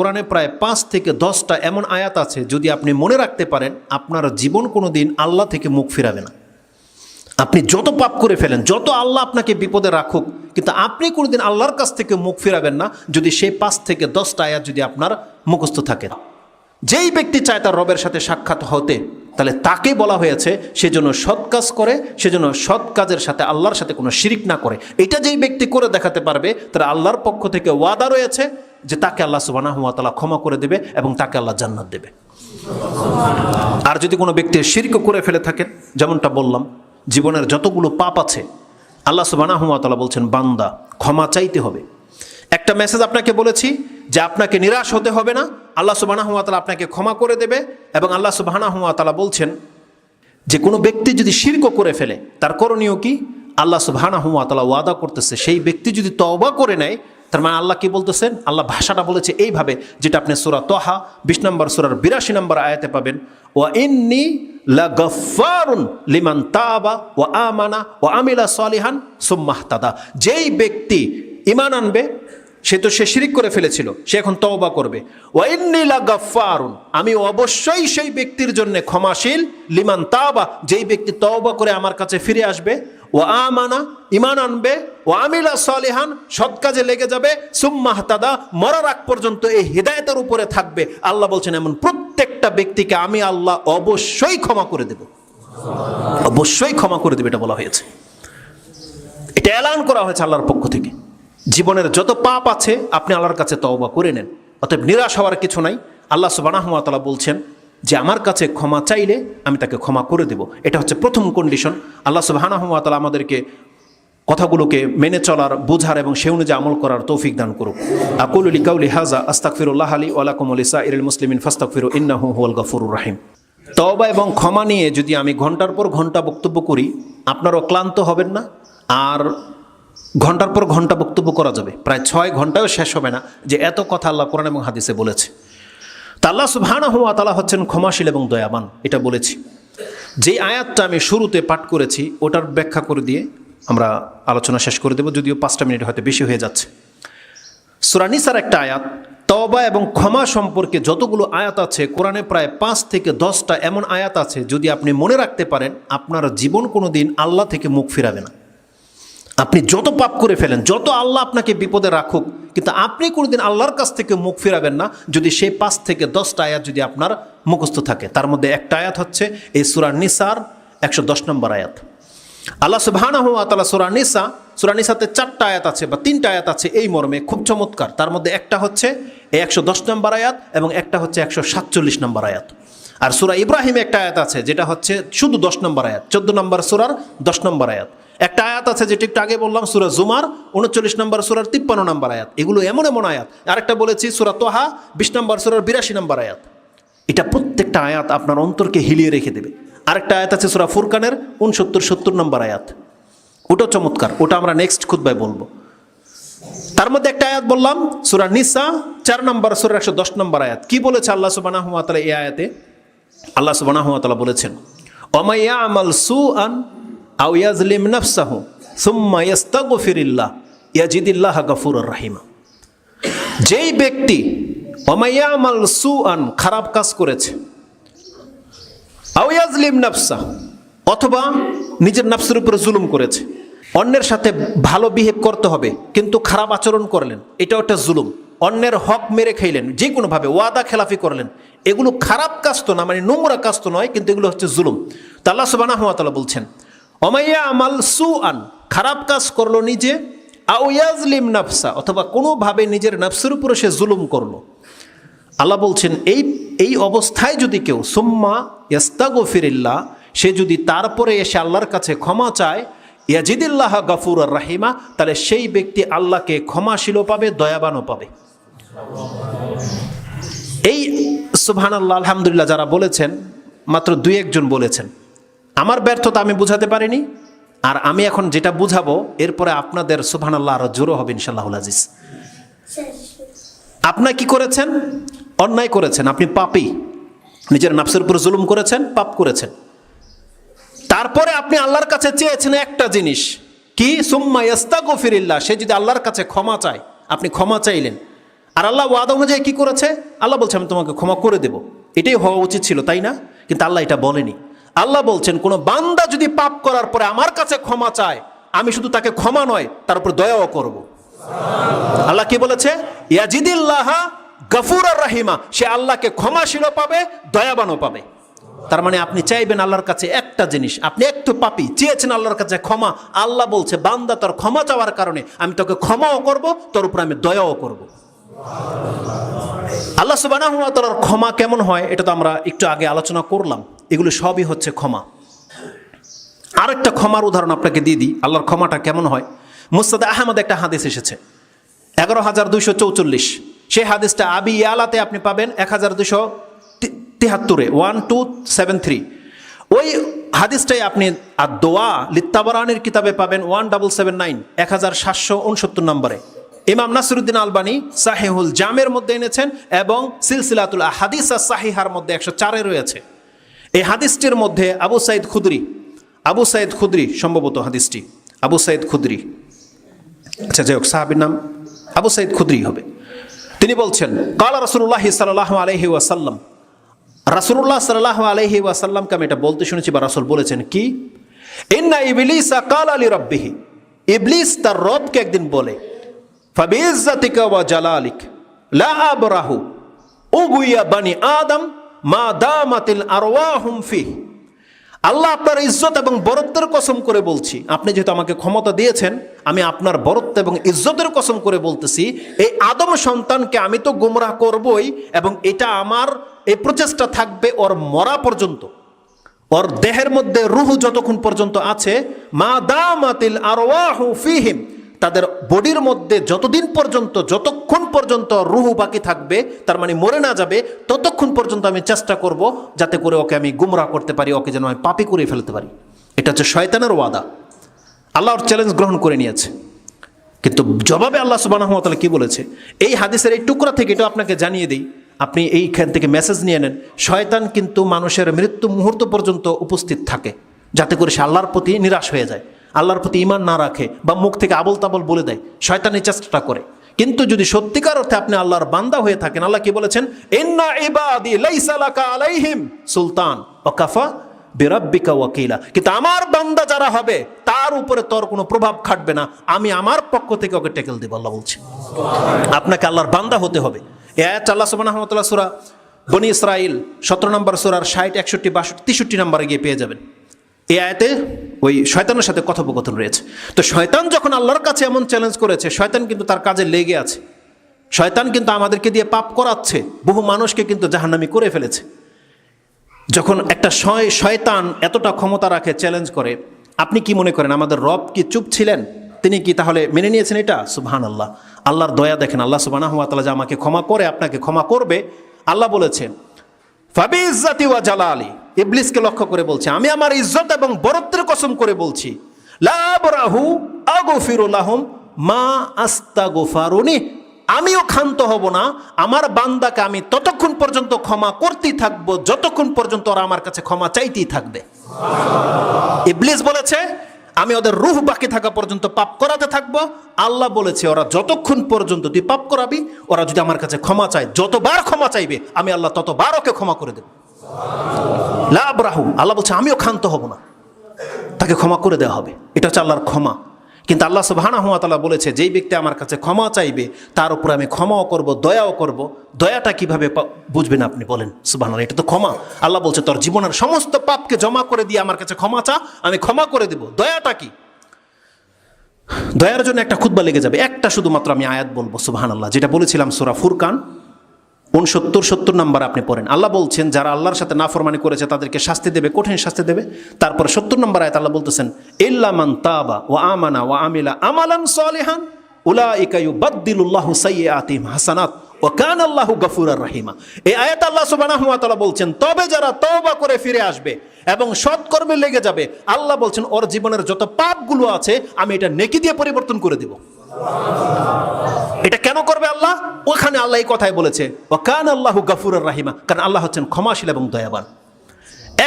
কোরআনে প্রায় 5 থেকে 10টা এমন আয়াত আছে, যদি আপনি মনে রাখতে পারেন আপনার জীবন কোনো দিন আল্লাহ থেকে মুখ ফিরাবে না। আপনি যত পাপ করে ফেলেন, যত আল্লাহ আপনাকে বিপদে রাখুক, কিন্তু আপনি কোনোদিন আল্লাহর কাছ থেকে মুখ ফিরাবেন না যদি সেই 5 থেকে 10টা আয়াত যদি আপনার মুখস্থ থাকে। যেই ব্যক্তি চায় তার রবের সাথে সাক্ষাৎ হতে, তাহলে তাকে বলা হয়েছে সেজন্য সৎ কাজ করে, সেজন্য সৎ কাজের সাথে আল্লাহর সাথে কোনো শিরিক না করে। এটা যেই ব্যক্তি করে দেখাতে পারবে, তার আল্লাহর পক্ষ থেকে ওয়াদা রয়েছে যে তাকে আল্লাহ সুবহানাহু ওয়া তাআলা ক্ষমা করে দেবে এবং তাকে আল্লাহ জান্নাত দেবে। আর যদি কোনো ব্যক্তি শিরক করে ফেলে থাকেন, যেমনটা বললাম, জীবনের যতগুলো পাপ আছে আল্লাহ সুবহানাহু ওয়া তাআলা বলছেন বান্দা ক্ষমা চাইতে হবে। একটা মেসেজ আপনাকে বলেছি যে আপনাকে নিরাশ হতে হবে না, আল্লাহ সুবহানাহু ওয়া তাআলা আপনাকে ক্ষমা করে দেবে। এবং আল্লাহ সুবহানাহু ওয়া তাআলা বলছেন যে কোনো ব্যক্তি যদি শিরক করে ফেলে তার করণীয় কি, আল্লাহ সুবহানাহু ওয়া তাআলা ওয়াদা করতেছে সেই ব্যক্তি যদি তওবা করে নেয়, তার মানে আল্লাহ কি বলতেছেন, আল্লাহ ভাষাটা বলেছে এইভাবে, যেটা আপনি সূরা তাহা 20 নম্বর সূরার 82 নম্বর আয়াতে পাবেন, ওয়া ইন্নী লাগাফফারুন লিমান তাবা ওয়া আমানা ওয়া আমিলা সালিহান সুম্মা ইহতাদা। যেই ব্যক্তি ঈমান আনবে, সে তো সে শিরিক করে ফেলেছিল, সে এখন তওবা করবে। ওয়া ইন্নী লাগাফফারুন, আমি অবশ্যই সেই ব্যক্তির জন্য ক্ষমাশীল, লিমান তাবা, যেই ব্যক্তি তওবা করে আমার কাছে ফিরে আসবে, ও আমানা ঈমান আনবে, ও আমিলা সালিহান সৎ কাজে লেগে যাবে, সুম্মা ইহতাদা মরার আগ পর্যন্ত এই হিদায়াতের উপরে থাকবে। আল্লাহ বলছেন এমন প্রত্যেকটা ব্যক্তিকে আমি আল্লাহ অবশ্যই ক্ষমা করে দেব, অবশ্যই ক্ষমা করে দেবে, এটা বলা হয়েছে। এটা এলান করা হয়েছে আল্লাহর পক্ষ থেকে। জীবনের যত পাপ আছে আপনি আল্লাহর কাছে তওবা করে নেন, অতএব নিরাশ হওয়ার কিছু নাই। আল্লাহ সুবহানাহু ওয়া তাআলা বলছেন যে আমার কাছে ক্ষমা চাইলে আমি তাকে ক্ষমা করে দেব। এটা হচ্ছে প্রথম কন্ডিশন। আল্লাহ সুবহানাহু ওয়া তাআলা আমাদেরকে কথাগুলোকে মেনে চলার, বোঝার এবং সে অনুযায়ী আমল করার তৌফিক দান করুক। আকুলু লিকাউলি হাযা আস্তাগফিরুল্লাহ লি ওয়া লাকুম ওয়া লিসাইরিল মুসলিমিন ফাস্তাগফিরু ইন্নাহু হুয়াল গফুরুর রহিম। তওবা এবং ক্ষমা নিয়ে যদি আমি ঘন্টার পর ঘন্টা বক্তব্য করি, আপনারাও ক্লান্ত হবেন না, আর ঘন্টার পর ঘন্টা বক্তব্য করা যাবে, প্রায় 6 ঘন্টাও শেষ হবে না যে এত কথা আল্লাহ কোরআন এবং হাদিসে বলেছে। তা আল্লাহ সুবহানাহু ওয়া তাআলা হচ্ছেন ক্ষমাশীল এবং দয়াবান, এটা বলেছি। যেই আয়াতটা আমি শুরুতে পাঠ করেছি ওটার ব্যাখ্যা করে দিয়ে আমরা আলোচনা শেষ করে দেব, যদিও 5টা মিনিট হয়তো বেশি হয়ে যাচ্ছে। সূরা নিসার একটা আয়াত, তওবা এবং ক্ষমা সম্পর্কে যতগুলো আয়াত আছে কোরআনে প্রায় 5 থেকে 10টা এমন আয়াত আছে, যদি আপনি মনে রাখতে পারেন আপনার জীবন কোনো দিন আল্লাহ থেকে মুখ ফিরাবে না। আপনি যত পাপ করে ফেলেন, যত আল্লাহ আপনাকে বিপদে রাখুক, কিন্তু আপনি কোনোদিন আল্লাহর কাছ থেকে মুখ ফিরাবেন না যদি সেই 5 থেকে 10টা আয়াত যদি আপনার মুখস্থ থাকে। তার মধ্যে একটা আয়াত হচ্ছে এই সূরা নিসার 110 নম্বর আয়াত। আল্লাহ সুবহানাহু ওয়া তাআলা সূরা নিসাতে 4টা আয়াত আছে বা 3টা আয়াত আছে এই মর্মে, খুব চমৎকার। তার মধ্যে একটা হচ্ছে এই 110 নম্বর আয়াত এবং একটা হচ্ছে 147 নম্বর আয়াত। আর সূরা ইব্রাহিমে একটা আয়াত আছে যেটা হচ্ছে শুধু 10 নম্বর আয়াত, 14 নম্বর সূরার 10 নম্বর আয়াত। একটা আয়াত আছে যেটা একটু আগে বললাম, সূরা জুমার 39 নম্বর সূরার 53 নম্বর আয়াত। এগুলো এমন এমন আয়াত। আরেকটা বলেছি সূরা তাহা 20 নম্বর সূরার 82 নম্বর আয়াত। এটা প্রত্যেকটা আয়াত আপনার অন্তরকে হিলিয়ে রেখে দেবে। আরেকটা আয়াত আছে সূরা ফুরকানের 69-70 নম্বর আয়াত, ওটা চমৎকার, ওটা আমরা নেক্সট খুতবায় বলবো। তার মধ্যে একটা আয়াত বললাম সূরা নিসা 4 নম্বর সূরার 110 নম্বর আয়াত। কি বলেছে আল্লাহ সুবহানাহু ওয়া তাআলা এই আয়াতে? আল্লাহ সুবহানাহু ওয়া তাআলা বলেছেন, ওয়া মা ইয়ামাল সুআন আও ইয়াজলিম নাফসাহু সুম্মা ইস্তাগফিরিল্লাহ ইয়াজিদিল্লাহা গফুরুর রহিমা। যেই ব্যক্তি ওয়া মা ইয়ামাল সুআন, খারাপ কাজ করেছে, আও ইয়াজলিম নাফসা, অথবা নিজের নফসের উপরে জুলুম করেছে, অন্যের সাথে ভালো বিহেভ করতে হবে কিন্তু খারাপ আচরণ করলেন, এটা একটা জুলুম। অন্যের হক মেরে খাইলেন, যে কোনোভাবে ওয়াদা খেলাফি করলেন, এগুলো খারাপ কাজ তো না, মানে নোংরা কাজ তো নয়, কিন্তু এগুলো হচ্ছে জুলুম। তা আল্লাহ সুবহানাহু ওয়া তাআলা বলছেন ওমাইয়া আমাল সুআন, খারাপ কাজ করলো নিজে, আও ইয়াজলিম নাফসা, অথবা কোনোভাবে নিজের নফসের উপরে সে জুলুম করলো। আল্লাহ বলছেন এই অবস্থায় যদি কেউ সুম্মা ইস্তাগফিরিল্লাহ, সে যদি তারপরে এসে আল্লাহর কাছে ক্ষমা চায়, ইয়াজিদিল্লাহা গফুরুর রহিমা, তাহলে সেই ব্যক্তি আল্লাহকে ক্ষমাশীলও পাবে, দয়াবানও পাবে। এই সুবহানাল্লাহ আলহামদুলিল্লাহ যারা বলেছেন মাত্র 2-1 জন বলেছেন। আমার ব্যর্থতা আমি বুঝাতে পারিনি, আর আমি এখন যেটা বুঝাবো এরপরে আপনাদের সুবহানাল্লাহ আরো জোরও হবে ইনশাআল্লাহুল আজিজ। আপনি কি করেছেন? অন্যায় করেছেন, আপনি পাপী, নিজের নফসের উপর জুলুম করেছেন, পাপ করেছেন। তারপরে আপনি আল্লাহর কাছে চেয়েছেন একটা জিনিস কি, সুম্মা ইস্তাগফিরিল্লাহ, সে যদি আল্লাহর কাছে ক্ষমা চায়, আপনি ক্ষমা চাইলেন, আর আল্লাহ ওয়াদা অনুযায়ী কি করেছে? আল্লাহ বলছে আমি তোমাকে ক্ষমা করে দেব। এটাই হওয়া উচিত ছিল, তাই না? কিন্তু আল্লাহ এটা বলেনি। আল্লাহ বলছেন কোনো বান্দা যদি পাপ করার পরে আমার কাছে ক্ষমা চায়, আমি শুধু তাকে ক্ষমা নয়, তার উপর দয়াও করব। আল্লাহ কি বলেছে? ইয়াজিদিল্লাহ গফুরার রাহিমা, সে আল্লাহকে ক্ষমাশীলও পাবে, দয়াবানও পাবে। তার মানে আপনি চাইবেন আল্লাহর কাছে একটা জিনিস, আপনি একটু পাপী, চেয়েছেন আল্লাহর কাছে ক্ষমা। আল্লাহ বলছে বান্দা তোর ক্ষমা চাওয়ার কারণে আমি তোকে ক্ষমাও করব, তোর উপর আমি দয়াও করব। আল্লাহ সুবহানাহু ওয়া তাআলার ক্ষমা কেমন হয় এটা তো আমরা একটু আগে আলোচনা করলাম। এগুলো সবই হচ্ছে ক্ষমা। আরেকটা ক্ষমার উদাহরণ আপনাকে দিয়ে দিই, আল্লাহর ক্ষমাটা কেমন হয়। মুসনাদ আহমদ একটা হাদিস এসেছে 11,244, সেই হাদিসটা আবি ইয়ালাতে আপনি পাবেন 1273, 1273। ওই হাদিসটাই আপনি আর দোয়া লিত্তাবারানির কিতাবে পাবেন 1779, 1769 নম্বরে। ইমাম নাসিরুদ্দিন আলবানী সাহিহুল জামের মধ্যে এনেছেন এবং সিলসিলাতুল আহাদিস সাহিহার মধ্যে 104-এ রয়েছে। এই হাদিসটির মধ্যে আবু সাইদ খুদরি সম্ভবত হাদিসটি আবু সাইদ খুদরি, আচ্ছা যাই হোক, সাহাবীর নাম আবু সাইদ খুদরি হবে। তিনি বলছেন কালা রাসূলুল্লাহ সাল্লাল্লাহু আলাইহি ওয়াসাল্লাম, রাসূলুল্লাহ সাল্লাল্লাহু আলাইহি ওয়াসাল্লামকে আমি এটা বলতে শুনেছি বা রাসূল বলেছেন কি, ইন্না ইবলিসা কালা লিরাব্বিহি, ইবলিস তার রবকে একদিন বলে, ফাবিইজ্জাতিকা ওয়া জালালিক লা আবরাহু উগুইয়া বানি আদম মা দামাতিল আরওয়াহুম ফিহ। আল্লাহ আপনার ইজ্জত এবং বরত্বের কসম করে বলছি, আপনি যেহেতু আমাকে ক্ষমতা দিয়েছেন, আমি আপনার বরত্ব এবং ইজ্জতের কসম করে বলতেছি, এই আদম সন্তানকে আমি তো গোমরাহ করবই, এবং এটা আমার এই প্রচেষ্টা থাকবে ওর মরা পর্যন্ত, ওর দেহের মধ্যে রুহ যতক্ষণ পর্যন্ত আছে, মা দামাতিল আরওয়াহু ফিহিম, তাদের বডির মধ্যে যতক্ষণ পর্যন্ত রুহ বাকি থাকবে, তার মানে মরে না যাবে, ততক্ষণ পর্যন্ত আমি চেষ্টা করব যাতে করে ওকে আমি গুমরাহ করতে পারি, ওকে যেন আমি পাপী করে ফেলতে পারি। এটা হচ্ছে শয়তানের ওয়াদা। আল্লাহর চ্যালেঞ্জ গ্রহণ করে নিয়েছে। কিন্তু জবাবে আল্লাহ সুবহানাহু ওয়া তাআলা কি বলেছে, এই হাদিসের এই টুকরা থেকে এটা আপনাকে জানিয়ে দিই, আপনি এইখান থেকে মেসেজ নিয়ে নেন। শয়তান কিন্তু মানুষের মৃত্যু মুহূর্ত পর্যন্ত উপস্থিত থাকে, যাতে করে সে আল্লাহর প্রতি নিরাশ হয়ে যায়, আল্লাহর প্রতি ঈমান না রাখে বা মুখ থেকে আবল তাবল বলে দেয়। শয়তান এই চেষ্টাটা করে। কিন্তু যদি সত্যিকার অর্থে আপনি আল্লাহর বান্দা হয়ে থাকেন, আল্লাহ কি বলেছেন, ইন্না ইবাদি লাইসা লাকা আলাইহিম সুলতান ওয়া কাফা বিরাব্বিকা ওয়াকিলা, কিন্তু আমার বান্দা যারা হবে তার উপরে তোর কোনো প্রভাব খাটবে না, আমি আমার পক্ষ থেকে ওকে ট্যাকেল দেব। আল্লাহ বলছে আপনাকে আল্লাহর বান্দা হতে হবে। এই আয়াত আল্লাহ সুবহানাহু ওয়া তাআলা সূরা বনী ইসরাঈল 17 নম্বর সূরার 60, 61, 62, 63 নম্বরে গিয়ে পেয়ে যাবেন। এই আয়াতে ওই শয়তানের সাথে কথোপকথন রয়েছে। তো শয়তান যখন আল্লাহর কাছে এমন চ্যালেঞ্জ করেছে, শয়তান কিন্তু তার কাজে লেগে আছে। শয়তান কিন্তু আমাদেরকে দিয়ে পাপ করাচ্ছে, বহু মানুষকে কিন্তু জাহান্নামী করে ফেলেছে। যখন একটা শয়তান এতটা ক্ষমতা রাখে, চ্যালেঞ্জ করে, আপনি কি মনে করেন আমাদের রব কি চুপ ছিলেন? তিনি কি তাহলে মেনে নিয়েছেন এটা? সুবহানাল্লাহ। আল্লাহর দয়া দেখেন, আল্লাহ সুবহানাহু ওয়া তাআলা যে আমাকে ক্ষমা করে আপনাকে ক্ষমা করবে, আল্লাহ বলেছেন ফাবিইজ্জাতি ওয়া জালালি, ইবলিসকে লক্ষ্য করে বলছে, আমি আমার ইজ্জত এবং বরত্বের কসম করে বলছি, লা আবরাহু আগফিরু লাহুম মা আস্তাগফারুনি, আমিও ক্ষান্ত হব না, আমার বান্দাকে আমি ততক্ষণ পর্যন্ত ক্ষমা করতেই থাকবো যতক্ষণ পর্যন্ত ওরা আমার কাছে ক্ষমা চাইতেই থাকবে। ইবলিস বলেছে আমি ওদের রূহ বাকি থাকা পর্যন্ত পাপ করাতে থাকবো। আল্লাহ বলেছে ওরা যতক্ষণ পর্যন্ত তুই পাপ করাবি, ওরা যদি আমার কাছে ক্ষমা চায়, যতবার ক্ষমা চাইবে আমি আল্লাহ ততবার ওকে ক্ষমা করে দেব। লা আবরাহু, আল্লাহ বলছে আমিও ক্ষান্ত হব না, তাকে ক্ষমা করে দেওয়া হবে। এটা হচ্ছে আল্লাহর ক্ষমা। কিন্তু আল্লাহ সুবহানাহু ওয়া তাআলা বলেছে যেই ব্যক্তি আমার কাছে ক্ষমা চাইবে তার উপরে আমি ক্ষমাও করব, দয়াও করব। দয়াটা কিভাবে বুঝবেন আপনি বলেন? সুবহানাল্লাহ, এটা তো ক্ষমা। আল্লাহ বলছে তোর জীবনের সমস্ত পাপকে জমা করে দিয়ে আমার কাছে ক্ষমা চা, আমি ক্ষমা করে দেব। দয়াটা কি? দয়ার জন্য একটা খুতবা লেগে যাবে, একটা শুধুমাত্র আমি আয়াত বলবো। সুবহানাল্লাহ, যেটা বলেছিলাম সূরা ফুরকান 69-70 নম্বর আপনি পড়েন। আল্লাহ বলছেন যারা আল্লাহর সাথে নাফরমানি করেছে তাদেরকে শাস্তি দেবে, কঠিন শাস্তি দেবে। তারপরে 70 নম্বর আয়াত আল্লাহ বলতেছেন ইল্লা মান তাবা ওয়া আমানা ওয়া আমিলা আমালান সালিহান উলাইকা ইউবাদদিলুল্লাহু সাইয়্যাতিহিম হাসানাত ওয়া কানা আল্লাহু গফুরার রহিমা। এই আয়াত আল্লাহ সুবহানাহু ওয়া তাআলা বলছেন তবে যারা তওবা করে ফিরে আসবে এবং সৎকর্মে লেগে যাবে, আল্লাহ বলছেন ওর জীবনের যত পাপগুলো আছে আমি এটা নেকি দিয়ে পরিবর্তন করে দেব। এটা কেন করবে আল্লাহ? ওখানে আল্লাহ এই কথাই বলেছে ওয়া কানা আল্লাহু গফুরুর রহিমা, কারণ আল্লাহ হচ্ছেন ক্ষমাশীল এবং দয়াবান।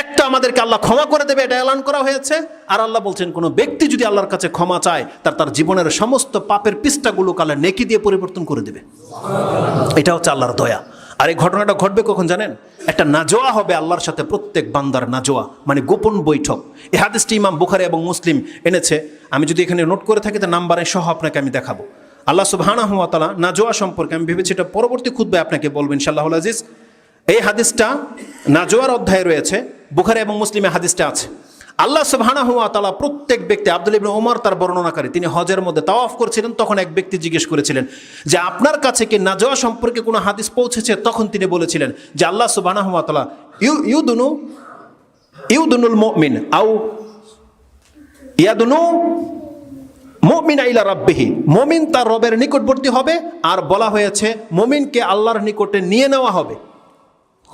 একটা আমাদেরকে আল্লাহ ক্ষমা করে দেবে, এটা এলান করা হয়েছে। আর আল্লাহ বলছেন কোনো ব্যক্তি যদি আল্লাহর কাছে ক্ষমা চায়, তার জীবনের সমস্ত পাপের পৃষ্ঠাগুলো আল্লাহ নেকি দিয়ে পরিবর্তন করে দেবে। এটা হচ্ছে আল্লাহর দয়া। আর এই ঘটনাটা ঘটবে কখন জানেন? একটা নাজোয়া হবে আল্লাহর সাথে, প্রত্যেক বান্দার নাজোয়া, মানে গোপন বৈঠক। এই হাদিসটি ইমাম বুখারী এবং মুসলিম এনেছে। আমি যদি এখানে নোট করে থাকি, তো নাম্বারে সহ আপনাকে আমি দেখাবো। আল্লাহ সুবহানাহু ওয়া তাআলা নাজোয়া সম্পর্কে আমি ভেবেছি এটা পরবর্তী খুতবায় আপনাকে বলবো ইনশাআল্লাহুল আজিজ। এই হাদিসটা নাজোয়ার অধ্যায়ে রয়েছে, বুখারী এবং মুসলিমে হাদিসটা আছে। আল্লাহ সুবহানাহু ওয়া তাআলা প্রত্যেক ব্যক্তি, আব্দুল্লাহ ইবনে ওমর তার বর্ণনাকারী, তিনি হজের মধ্যে তাওয়াফ করছিলেন, তখন এক ব্যক্তি জিজ্ঞেস করেছিলেন যে আপনার কাছে কি নাজোয়া সম্পর্কে কোনো হাদিস পৌঁছেছে? তখন তিনি বলেছিলেন যে আল্লাহ সুবহানাহু ওয়া তাআলা ইউদুনুল মুমিন আও ইয়াদুনু মুমিন ইলা রাব্বিহি, মুমিন তার রবের নিকটবর্তী হবে। আর বলা হয়েছে মুমিনকে আল্লাহর নিকটে নিয়ে নেওয়া হবে।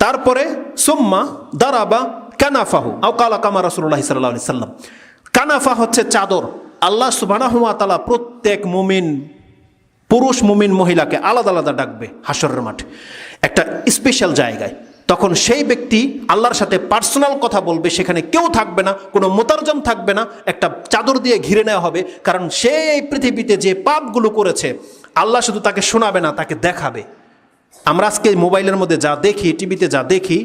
তারপরে সুম্মা দারাবা কানাফাহু আও কালা কামা রাসূলুল্লাহ সাল্লাল্লাহু আলাইহি সাল্লাম। কানাফা হচ্ছে চাদর। আল্লাহ সুবহানাহু ওয়া তাআলা প্রত্যেক মুমিন, পুরুষ মুমিন মহিলাকে আলাদা আলাদা ডাকবে হাশরের মাঠে, একটা স্পেশাল জায়গায়। তখন সেই ব্যক্তি আল্লাহর সাথে পার্সোনাল কথা বলবে, সেখানে কেউ থাকবে না, কোনো মোতারজম থাকবে না, একটা চাদর দিয়ে ঘিরে নেওয়া হবে। কারণ সেই পৃথিবীতে যে পাপগুলো করেছে, আল্লাহ শুধু তাকে শোনাবে না, তাকে দেখাবে। আমরা আজকে মোবাইলের মধ্যে যা দেখি, টিভিতে যা দেখি,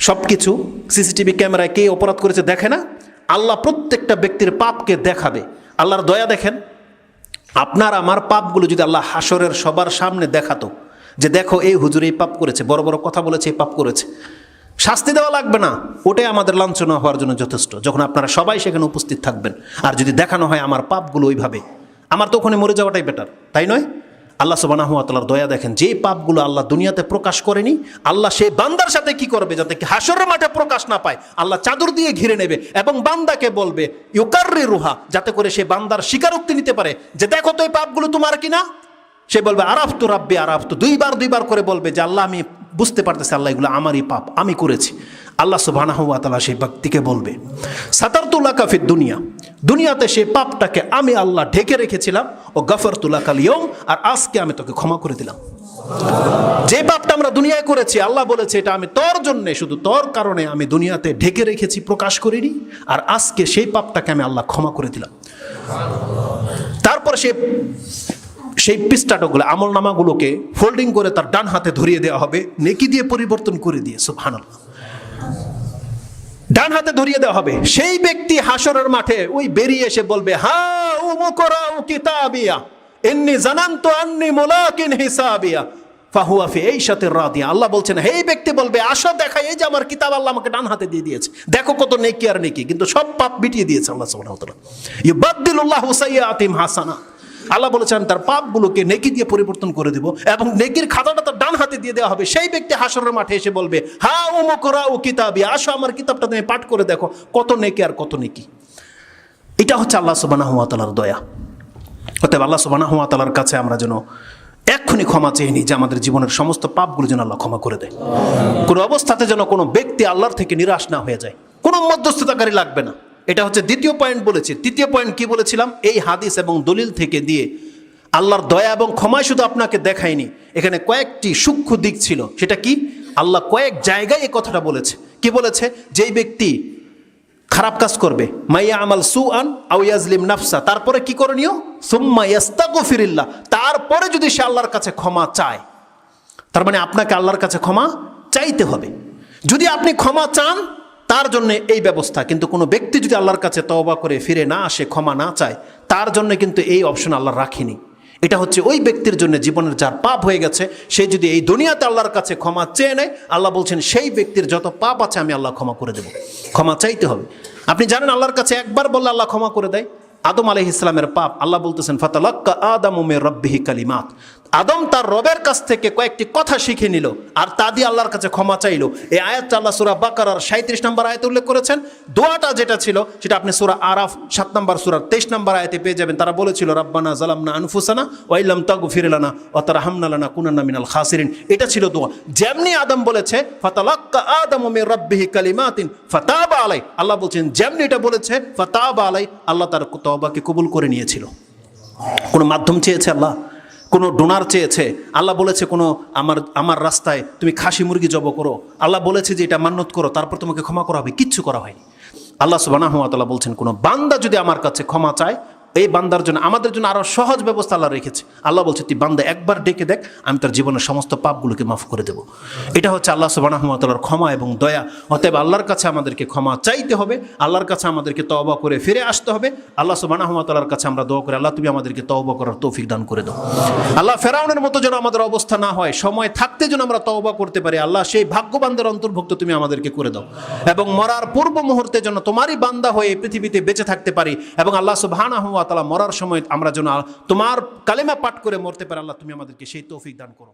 সব কিছু সিসিটিভি ক্যামেরায় কে অপরাধ করেছে দেখে না? আল্লাহ প্রত্যেকটা ব্যক্তির পাপকে দেখাবে। আল্লাহর দয়া দেখেন, আপনার আমার পাপগুলো যদি আল্লাহ হাশরের সবার সামনে দেখাতো, যে দেখো এই হুজুর এই পাপ করেছে, বড় বড় কথা বলেছে, এই পাপ করেছে, শাস্তি দেওয়া লাগবে না, ওটাই আমাদের লাঞ্ছনা হওয়ার জন্য যথেষ্ট, যখন আপনারা সবাই সেখানে উপস্থিত থাকবেন। আর যদি দেখানো হয় আমার পাপগুলো ওইভাবে, আমার তো ওখানে মরে যাওয়াটাই বেটার, তাই নয়? আল্লাহ সুবহানাহু ওয়া তাআলার দয়া দেখেন, যে পাপগুলো আল্লাহ দুনিয়াতে প্রকাশ করেনি, আল্লাহ সেই বান্দার সাথে কি করবে যাতে হাশরের মাঠে প্রকাশ না পায়, আল্লাহ চাদর দিয়ে ঘিরে নেবে এবং বান্দাকে বলবে ইউকাররিরুহা, যাতে করে সে বান্দার স্বীকারোক্তি নিতে পারে যে দেখো তো এই পাপগুলো তোমার কিনা। সে বলবে আরাফতু রাব্বি আরাফতু, দুইবার করে বলবে যে আল্লাহ আমি বুঝতে পারতেছি আল্লাহ এগুলো আমারই পাপ, আমি করেছি। আল্লাহ সুবহানাহু ওয়া তাআলা সেই ব্যক্তিকে বলবে সাতারতু লাকা ফিদ দুনিয়া, দুনিয়াতে সেই পাপটাকে আমি আল্লাহ ঢেকে রেখেছিলাম, ও গাফারতু লাকাল ইয়াউম, আর আজকে আমি তোকে ক্ষমা করে দিলাম। যে পাপটা আমরা দুনিয়ায় করেছি, আল্লাহ বলেছে এটা আমি তোর জন্য, শুধু তোর কারণে আমি দুনিয়াতে ঢেকে রেখেছি, প্রকাশ করিনি, আর আজকে সেই পাপটাকে আমি আল্লাহ ক্ষমা করে দিলাম। তারপর সেই পৃষ্ঠাগুলো, আমল নামাগুলোকে ফোল্ডিং করে তার ডান হাতে ধরিয়ে দেওয়া হবে, নেকি দিয়ে পরিবর্তন করে দিয়ে, সুবহানাল্লাহ, ডান হাতে ধরিয়ে দেওয়া হবে। সেই ব্যক্তি হাশরের মাঠে ওই বেরিয়ে এসে বলবে হা উমকরাউ কিতাবিয়া ইন্নী জানানতু আন্নী মুলাকিন হিসাবিয়া ফাহুয়া ফি আইশাতির রাদিয়া। আল্লাহ বলছেন, এই ব্যক্তি বলবে আসো দেখাই, এই যে আমার কিতাব আল্লাহ আমাকে ডান হাতে দিয়ে দিয়েছে, দেখো কত নেকি আর নেকি, কিন্তু সব পাপ মিটিয়ে দিয়েছে আল্লাহ সুবহানাহু ওয়া তাআলা। ইউবাদদিলুল্লাহু সাইয়্যাতিহিম হাসানা, আল্লাহ বলেছেন তার পাপগুলোকে নেকি দিয়ে পরিবর্তন করে দেব এবং নেকির খাতাটা তার ডান হাতে দিয়ে দেওয়া হবে। সেই ব্যক্তি হাশরের মাঠে এসে বলবে হা উমকরাউ কিতাবি, আসো আমার কিতাবটা তুমি পাঠ করে দেখো কত নেকি আর কত নেকি। এটা হচ্ছে আল্লাহ সুবহানাহু ওয়া তাআলার দয়া। অতএব আল্লাহ সুবহানাহু ওয়া তাআলার কাছে আমরা যেন এক্ষুনি ক্ষমা চেয়ে নিই, যে আমাদের জীবনের সমস্ত পাপগুলো যেন আল্লাহ ক্ষমা করে দেয়। কোনো অবস্থাতে যেন কোনো ব্যক্তি আল্লাহর থেকে নিরাশ না হয়ে যায়, কোনো মধ্যস্থতাকারী লাগবে না। এটা হচ্ছে দ্বিতীয় পয়েন্ট বলেছি। তৃতীয় পয়েন্ট কি বলেছিলাম? এই হাদিস এবং দলিল থেকে দিয়ে আল্লাহর দয়া এবং ক্ষমায় শুধু আপনাকে দেখায়নি, এখানে কয়েকটি সূক্ষ্ম দিক ছিল। সেটা কি? আল্লাহ কয়েক জায়গায় এই কথাটা বলেছে। কি বলেছে? যেই ব্যক্তি খারাপ কাজ করবে, মাইয়া আমাল সুআন আও ইয়াজলিম নাফসা, তারপরে কি করণীয়? সুম্মা ইস্তাগফিরিল্লাহ, তারপরে যদি সে আল্লাহর কাছে ক্ষমা চায়, তার মানে আপনাকে আল্লাহর কাছে ক্ষমা চাইতে হবে। যদি আপনি ক্ষমা চান, তার জন্য এই ব্যবস্থা। কিন্তু কোনো ব্যক্তি যদি আল্লাহর কাছে তওবা করে ফিরে না আসে, ক্ষমা না চায়, তার জন্য কিন্তু এই অপশন আল্লাহ রাখেনি। এটা হচ্ছে ওই ব্যক্তির জন্য, জীবনের যার পাপ হয়ে গেছে, সে যদি এই দুনিয়াতে আল্লাহর কাছে ক্ষমা চেয়ে নেয়, আল্লাহ বলছেন সেই ব্যক্তির যত পাপ আছে আমি আল্লাহ ক্ষমা করে দেব। ক্ষমা চাইতে হবে। আপনি জানেন আল্লাহর কাছে একবার বললে আল্লাহ ক্ষমা করে দেয়। আদম আলাইহিস সালামের পাপ, আল্লাহ বলতেছেন ফাতালাক্কা আদামু মির রাব্বিহি কালিমাত, আদম তার রবের কাছ থেকে কয়েকটি কথা শিখে নিল আর তা দিয়ে আল্লাহর কাছে ক্ষমা চাইল। এই আয়াতটা আল্লাহ সূরা বাকারার 37 নম্বর আয়াতে উল্লেখ করেছেন। দোয়াটা যেটা ছিল সেটা আপনি সূরা আরাফ 7 নম্বর সূরার 23 নম্বর আয়াতে পেয়ে যাবেন। তারা বলেছিল রাব্বানা যালামনা আনফুসানা ওয়া ইল্লাম তাগফির লানা ওয়া তারহামনা লানাকুনান্না মিনাল খাসিরিন। এটা ছিল দোয়া। যেমনি আদম বলেছে ফাতালাক্কা আদামু মির রাব্বিহি কালিমাতিন ফাতাবা আলাই, আল্লাহ বলছেন যেমনি এটা বলেছে ফাতাবা আলাই, আল্লাহ তার তওবাকে কবুল করে নিয়েছিল। কোনো মাধ্যম চেয়েছে আল্লাহ, কোনো ডোনার চেয়েছে, আল্লাহ বলেছে কোনো আমার রাস্তায় তুমি খাসি মুরগি জব করো, আল্লাহ বলেছে যে এটা মান্নত করো, তারপর তোমাকে ক্ষমা করা হবে, কিচ্ছু করা হয়নি। আল্লাহ সুবহানাহু ওয়া তাআলা বলছেন কোনো বান্দা যদি আমার কাছে ক্ষমা চায়, এই বান্দার জন্য আমাদের জন্য আরো সহজ ব্যবস্থা আল্লাহ রেখেছে। আল্লাহ বলছে তুই বান্দা একবার ডেকে দেখ, আমি তার জীবনের সমস্ত পাপগুলোকে মাফ করে দেব। এটা হচ্ছে আল্লাহ সুবহানাহু ওয়া তাআলার ক্ষমা এবং দয়া। অতএব আল্লাহর কাছে আমাদেরকে ক্ষমা চাইতে হবে, আল্লাহর কাছে আমাদেরকে তওবা করে ফিরে আসতে হবে। আল্লাহ সুবহানাহু ওয়া তাআলার কাছে আমরা দোয়া করি, আল্লাহ তুমি আমাদেরকে তওবা করার তৌফিক দান করে দাও। আল্লাহ ফেরাউনের মতো যেন আমাদের অবস্থা না হয়, সময় থাকতে যেন আমরা তওবা করতে পারি। আল্লাহ সেই ভাগ্যবানদের অন্তর্ভুক্ত তুমি আমাদেরকে করে দাও, এবং মরার পূর্ব মুহূর্তে যেন তোমারই বান্দা হয়ে পৃথিবীতে বেঁচে থাকতে পারি, এবং আল্লাহ সুবহানাহু ওয়া তাআলা মরার সময় আমরা যেন তোমার কালেমা পাঠ করে মরতে পারি। আল্লাহ তুমি আমাদেরকে সেই তৌফিক দান করো।